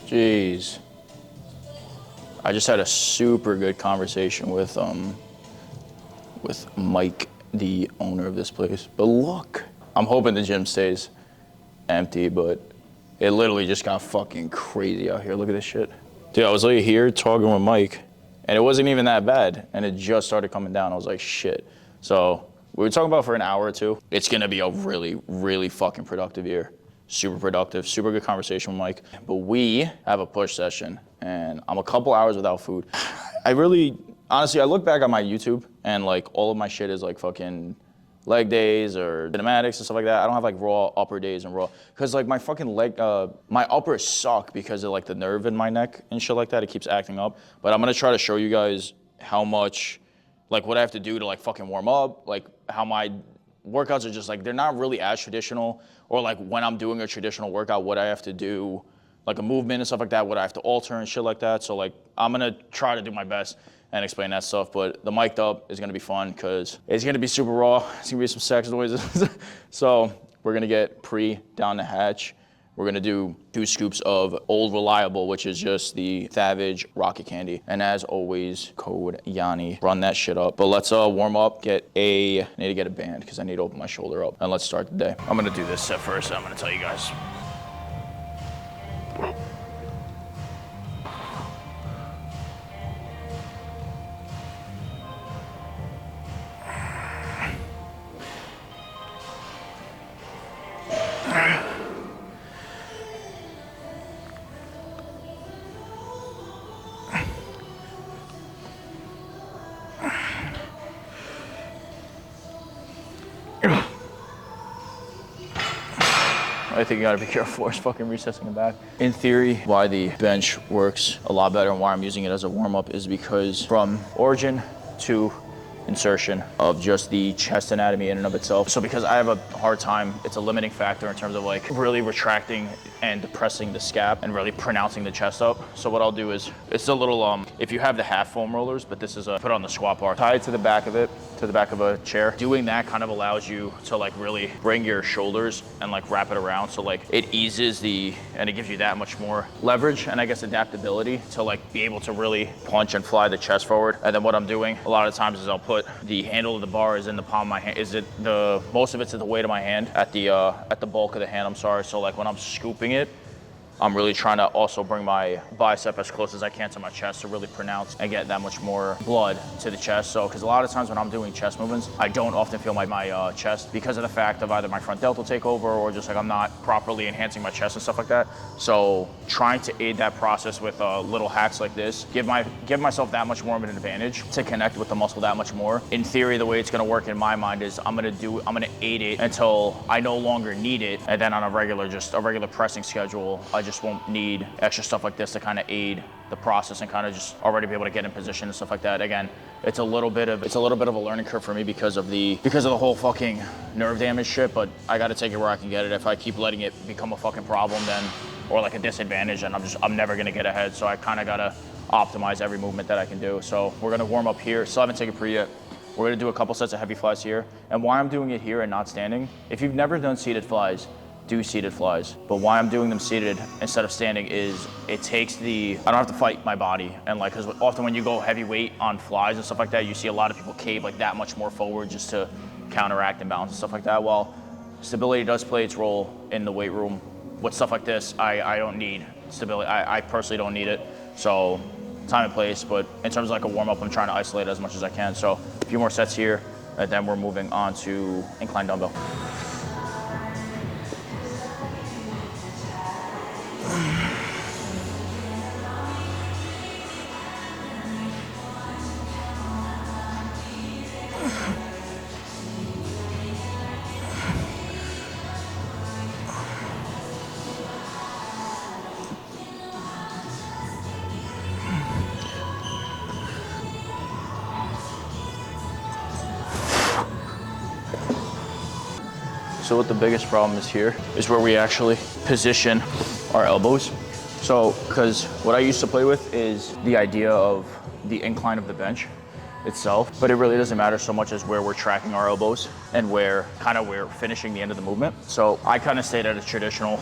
Jeez. I just had a super good conversation with Mike, the owner of this place. But look, I'm hoping the gym stays empty, but it literally just got fucking crazy out here. Look at this shit. Dude, I was like here talking with Mike, and it wasn't even that bad, and it just started coming down. I was like, shit. So we were talking about for an hour or two. It's gonna be a really, really fucking productive year. Super productive, super good conversation with Mike. But we have a push session, and I'm a couple hours without food. Honestly, I look back on my YouTube, and like all of my shit is like fucking leg days or kinematics and stuff like that. I don't have like raw upper days and raw, cause like my fucking leg, my uppers suck because of like the nerve in my neck and shit like that. It keeps acting up. But I'm gonna try to show you guys how much, like what I have to do to like fucking warm up, like how my workouts are just like, they're not really as traditional, or like when I'm doing a traditional workout, what I have to do, like a movement and stuff like that, what I have to alter and shit like that. So like, I'm gonna try to do my best and explain that stuff, but the mic'd up is gonna be fun because it's gonna be super raw. It's gonna be some sex noises. So we're gonna get pre down the hatch. We're gonna do 2 scoops of Old Reliable, which is just the Savage Rocket Candy. And as always, code Yanni. Run that shit up. But let's warm up, I need to get a band because I need to open my shoulder up. And let's start the day. I'm gonna do this set first, and I'm gonna tell you guys. I think you gotta be careful for fucking recessing it back. In theory, why the bench works a lot better and why I'm using it as a warm-up is because from origin to insertion of just the chest anatomy in and of itself. So because I have a hard time, it's a limiting factor in terms of like really retracting and depressing the scap and really pronouncing the chest up. So what I'll do is, it's a little, if you have the half foam rollers, but this is put on the squat bar, tie it to the back of it, to the back of a chair. Doing that kind of allows you to like really bring your shoulders and like wrap it around. So like it eases and it gives you that much more leverage and I guess adaptability to like be able to really punch and fly the chest forward. And then what I'm doing a lot of times is I'll put the handle of the bar is in the palm of my hand. Most of it's at the weight of my hand, at the bulk of the hand, I'm sorry. So like when I'm scooping it, I'm really trying to also bring my bicep as close as I can to my chest to really pronounce and get that much more blood to the chest. So, because a lot of times when I'm doing chest movements, I don't often feel my chest because of the fact of either my front delta takeover or just like I'm not properly enhancing my chest and stuff like that. So trying to aid that process with little hacks like this, give myself that much more of an advantage to connect with the muscle that much more. In theory, the way it's gonna work in my mind is I'm gonna aid it until I no longer need it. And then on a regular pressing schedule, I just won't need extra stuff like this to kind of aid the process and kind of just already be able to get in position and stuff like that. Again, it's a little bit of a learning curve for me because of the whole fucking nerve damage shit, but I got to take it where I can get it. If I keep letting it become a fucking problem or like a disadvantage, then I'm never gonna get ahead. So I kind of gotta optimize every movement that I can do. So we're gonna warm up here. Still haven't taken pre yet. We're gonna do a couple sets of heavy flies here. And why I'm doing it here and not standing, if you've never done seated flies, do seated flies. But why I'm doing them seated instead of standing is I don't have to fight my body. And like, cause often when you go heavyweight on flies and stuff like that, you see a lot of people cave like that much more forward just to counteract and balance and stuff like that. Well, stability does play its role in the weight room. With stuff like this, I don't need stability. I personally don't need it. So time and place, but in terms of like a warm up, I'm trying to isolate it as much as I can. So a few more sets here, and then we're moving on to incline dumbbell. So what the biggest problem is here is where we actually position our elbows. So, because what I used to play with is the idea of the incline of the bench itself, but it really doesn't matter so much as where we're tracking our elbows and where we're finishing the end of the movement. So I kind of stayed at a traditional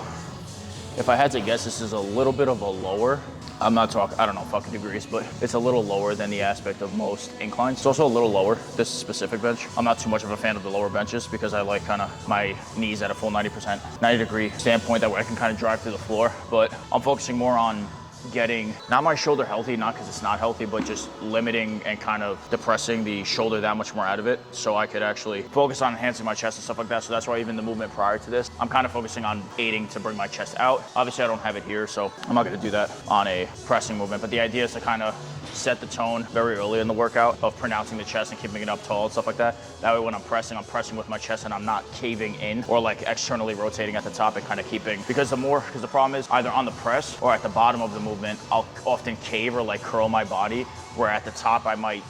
If I had to guess, this is a little bit of a lower. I'm not talking, I don't know fucking degrees, but it's a little lower than the aspect of most inclines. It's also a little lower, this specific bench. I'm not too much of a fan of the lower benches because I like kind of my knees at a full 90%, 90-degree standpoint, that way I can kind of drive through the floor. But I'm focusing more on getting, not my shoulder healthy, not because it's not healthy, but just limiting and kind of depressing the shoulder that much more out of it, so I could actually focus on enhancing my chest and stuff like that. So that's why even the movement prior to this, I'm kind of focusing on aiding to bring my chest out. Obviously I don't have it here, so I'm not gonna do that on a pressing movement, but the idea is to kind of set the tone very early in the workout of pronouncing the chest and keeping it up tall and stuff like that. That way when I'm pressing with my chest and I'm not caving in or like externally rotating at the top and kind of keeping, because the problem is either on the press or at the bottom of the movement, I'll often cave or like curl my body, where at the top I might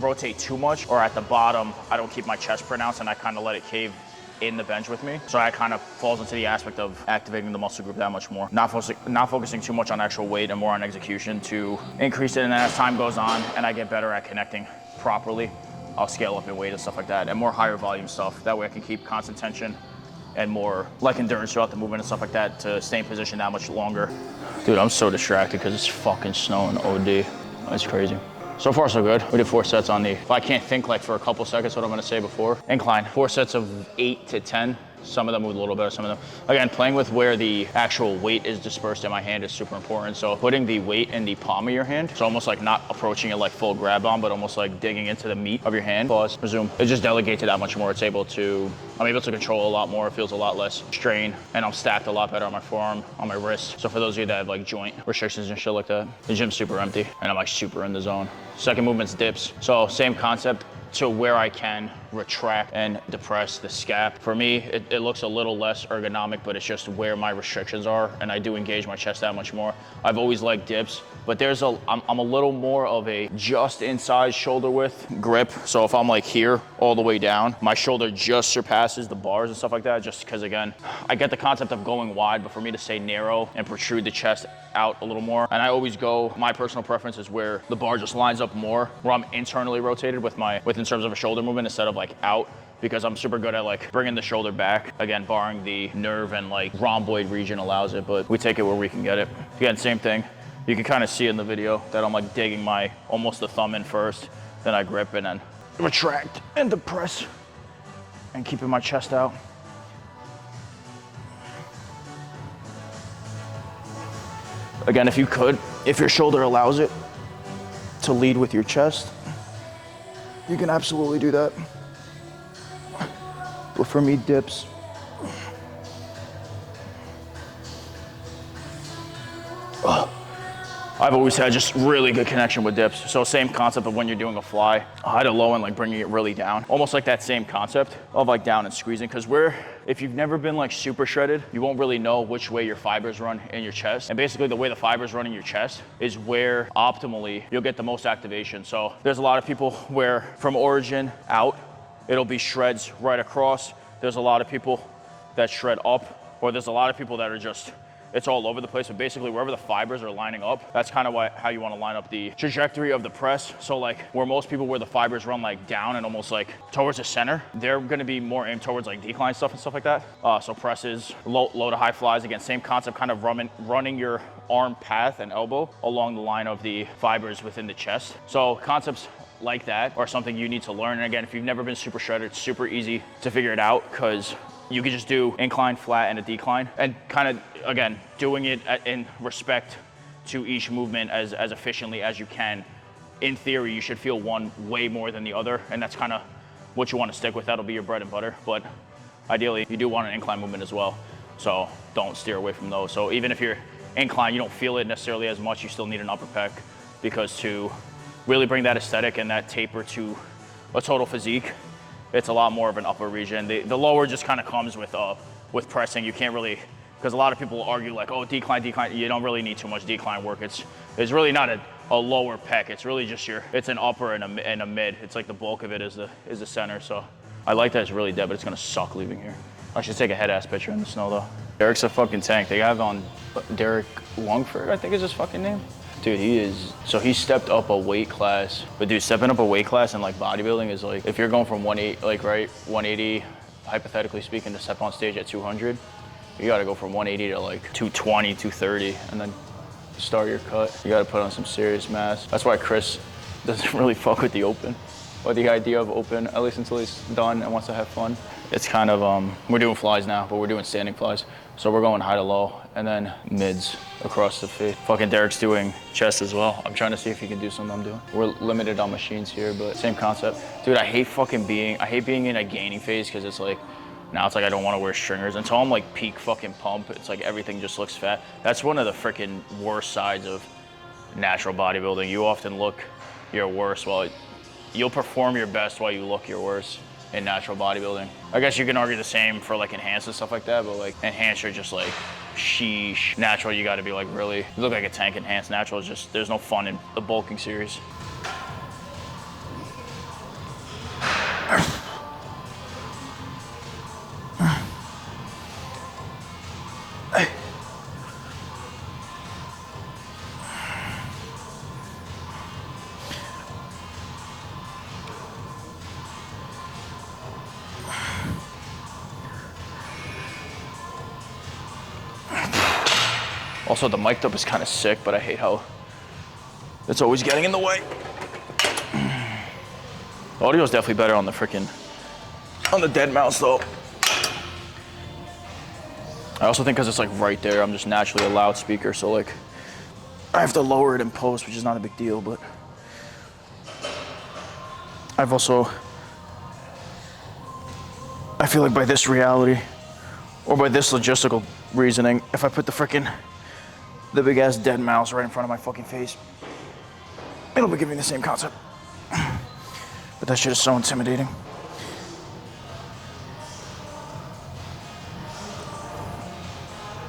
rotate too much, or at the bottom, I don't keep my chest pronounced and I kind of let it cave in the bench with me. So I kind of falls into the aspect of activating the muscle group that much more. Not focusing too much on actual weight and more on execution to increase it. And then as time goes on and I get better at connecting properly, I'll scale up in weight and stuff like that, and more higher volume stuff. That way I can keep constant tension and more like endurance throughout the movement and stuff like that to stay in position that much longer. Dude, I'm so distracted because it's fucking snowing OD. That's crazy. So far, so good. We did 4 sets on the, if I can't think like for a couple seconds what I'm gonna say before, incline. 4 sets of 8 to 10. Some of them moved a little better, some of them. Again, playing with where the actual weight is dispersed in my hand is super important. So putting the weight in the palm of your hand, so almost like not approaching it like full grab on, but almost like digging into the meat of your hand. Pause, resume. It just delegates it that much more. I'm able to control a lot more. It feels a lot less strain, and I'm stacked a lot better on my forearm, on my wrist. So for those of you that have like joint restrictions and shit like that, the gym's super empty and I'm like super in the zone. Second movement's dips. So same concept, to where I can retract and depress the scap. For me, it looks a little less ergonomic, but it's just where my restrictions are, and I do engage my chest that much more. I've always liked dips, but I'm a little more of a just inside shoulder width grip. So if I'm like here all the way down, my shoulder just surpasses the bars and stuff like that, just because again, I get the concept of going wide, but for me to stay narrow and protrude the chest out a little more, and I always go, my personal preference is where the bar just lines up more, where I'm internally rotated in terms of a shoulder movement instead of like out, because I'm super good at like bringing the shoulder back, again, barring the nerve and like rhomboid region allows it, but we take it where we can get it. Again, same thing. You can kind of see in the video that I'm like digging almost the thumb in first, then I grip and then retract and depress and keeping my chest out. Again, if your shoulder allows it to lead with your chest, you can absolutely do that. But for me, dips. I've always had just really good connection with dips. So same concept of when you're doing a fly, high to low and like bringing it really down. Almost like that same concept of like down and squeezing. Because if you've never been like super shredded, you won't really know which way your fibers run in your chest. And basically the way the fibers run in your chest is where optimally you'll get the most activation. So there's a lot of people where from origin out, it'll be shreds right across. There's a lot of people that shred up, or there's a lot of people that are just, it's all over the place, but basically wherever the fibers are lining up, that's kind of how you want to line up the trajectory of the press. So like where the fibers run like down and almost like towards the center, they're going to be more aimed towards like decline stuff and stuff like that. So presses, low to high flies, again, same concept, kind of running your arm path and elbow along the line of the fibers within the chest. So concepts like that are something you need to learn. And again, if you've never been super shredded, it's super easy to figure it out, because you can just do incline, flat, and a decline, and kind of, again, doing it in respect to each movement as efficiently as you can. In theory, you should feel one way more than the other, and that's kind of what you want to stick with. That'll be your bread and butter, but ideally, you do want an incline movement as well, so don't steer away from those. So even if you're incline, you don't feel it necessarily as much, you still need an upper pec, because to really bring that aesthetic and that taper to a total physique, it's a lot more of an upper region. The lower just kind of comes with pressing. You can't really, because a lot of people argue like, oh, decline. You don't really need too much decline work. It's really not a lower pec. It's really just it's an upper and a mid. It's like the bulk of it is the center. So I like that it's really dead, but it's gonna suck leaving here. I should take a head ass picture in the snow though. Derek's a fucking tank. They have on Derek Longford, I think is his fucking name. Dude, he stepped up a weight class. But dude, stepping up a weight class in like bodybuilding is like, if you're going from 180, hypothetically speaking, to step on stage at 200, You gotta go from 180 to like 220, 230, and then start your cut. You gotta put on some serious mass. That's why Chris doesn't really fuck with the open, or the idea of open, at least until he's done and wants to have fun. It's kind of, we're doing flies now, but we're doing standing flies. So we're going high to low, and then mids across the feet. Fucking Derek's doing chest as well. I'm trying to see if he can do something I'm doing. We're limited on machines here, but same concept. Dude, I hate being in a gaining phase, because it's like, now it's like I don't want to wear stringers. Until I'm like peak fucking pump, it's like everything just looks fat. That's one of the freaking worst sides of natural bodybuilding. You often look your worst while, you'll perform your best while you look your worst in natural bodybuilding. I guess you can argue the same for like enhanced and stuff like that, but like enhanced, you're just like, sheesh. Natural, you gotta be like really, you look like a tank. Enhanced. Natural is just, there's no fun in the bulking series. Also, the mic'd up is kind of sick, but I hate how it's always getting in the way. The audio is definitely better on the dead mouse though. I also think because it's like right there, I'm just naturally a loudspeaker, so like I have to lower it in post, which is not a big deal, but I feel like by this reality, or by this logistical reasoning, if I put the big ass dead mouse right in front of my fucking face, it'll be giving the same concept. But that shit is so intimidating.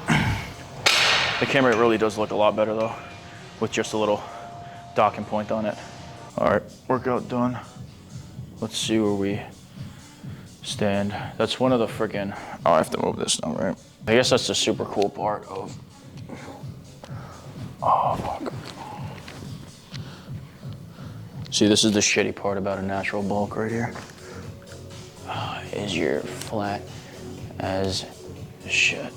The camera really does look a lot better though, with just a little docking point on it. All right, workout done. Let's see where we stand. That's one of the freaking, oh, I have to move this now, right? I guess that's the super cool part of, oh, fuck. See, this is the shitty part about a natural bulk right here. Is you're flat as shit.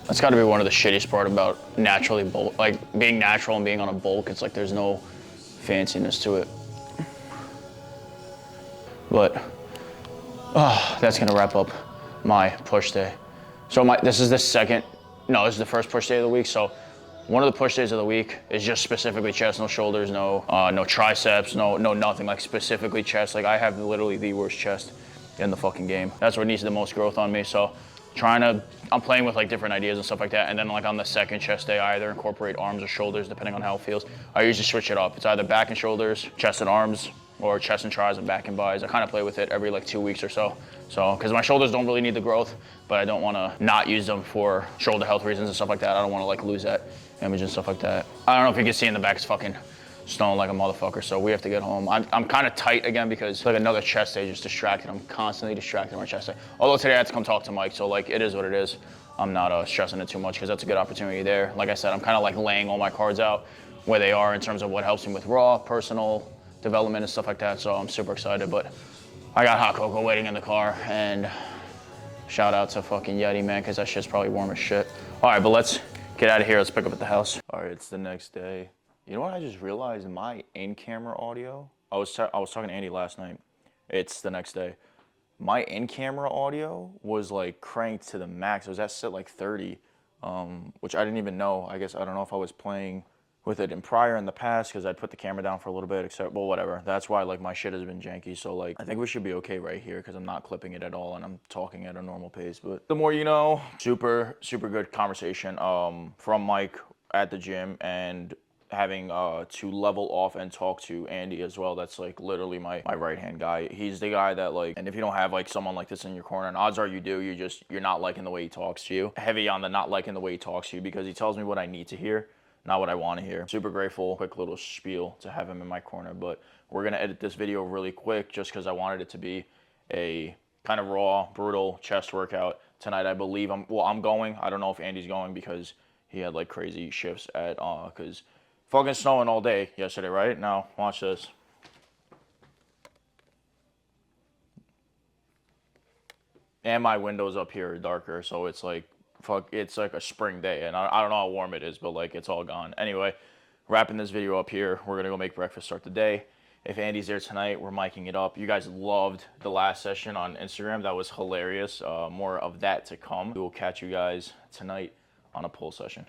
That's got to be one of the shittiest part about naturally bulk, like being natural and being on a bulk. It's like there's no fanciness to it. But that's gonna wrap up my push day. So this is the first push day of the week. So one of the push days of the week is just specifically chest, no shoulders, no triceps, no nothing, like specifically chest. Like I have literally the worst chest in the fucking game. That's what needs the most growth on me. So I'm playing with like different ideas and stuff like that. And then like on the second chest day, I either incorporate arms or shoulders, depending on how it feels. I usually switch it up. It's either back and shoulders, chest and arms, or chest and tris and back and bis. I kind of play with it every like 2 weeks or so. So, because my shoulders don't really need the growth, but I don't want to not use them for shoulder health reasons and stuff like that. I don't want to like lose that image and stuff like that. I don't know if you can see in the back, it's fucking snowing like a motherfucker, so we have to get home. I'm kind of tight again because like another chest day just distracted. I'm constantly distracted on my chest day. Although today I had to come talk to Mike, so like it is what it is. I'm not stressing it too much because that's a good opportunity there. Like I said, I'm kind of like laying all my cards out where they are in terms of what helps me with raw, personal development and stuff like that, so I'm super excited. But I got hot cocoa waiting in the car, and shout out to fucking Yeti, man, because that shit's probably warm as shit. All right, but let's get out of here. Let's pick up at the house. All right, it's the next day. You know what I just realized? My in-camera audio, I was talking to Andy last night. It's the next day. My in-camera audio was like cranked to the max. It was at set like 30, which I didn't even know. I don't know if I was playing with it in the past because I'd put the camera down for a little bit, well, whatever. That's why like my shit has been janky. So like, I think we should be okay right here because I'm not clipping it at all and I'm talking at a normal pace. But the more you know, super good conversation from Mike at the gym, and having to level off and talk to Andy as well. That's like literally my right-hand guy. He's the guy that like, and if you don't have like someone like this in your corner, and odds are you do, you're not liking the way he talks to you. Heavy on the not liking the way he talks to you because he tells me what I need to hear, not what I want to hear. Super grateful. Quick little spiel to have him in my corner, but we're gonna edit this video really quick just because I wanted it to be a kind of raw, brutal chest workout tonight. I believe I'm going. I don't know if Andy's going because he had like crazy shifts at because Fucking snowing all day yesterday, right? Now, watch this. And my windows up here are darker, so it's like, fuck, it's like a spring day. And I don't know how warm it is, but like, it's all gone. Anyway, wrapping this video up here. We're gonna go make breakfast, start the day. If Andy's there tonight, we're miking it up. You guys loved the last session on Instagram. That was hilarious. More of that to come. We will catch you guys tonight on a pull session.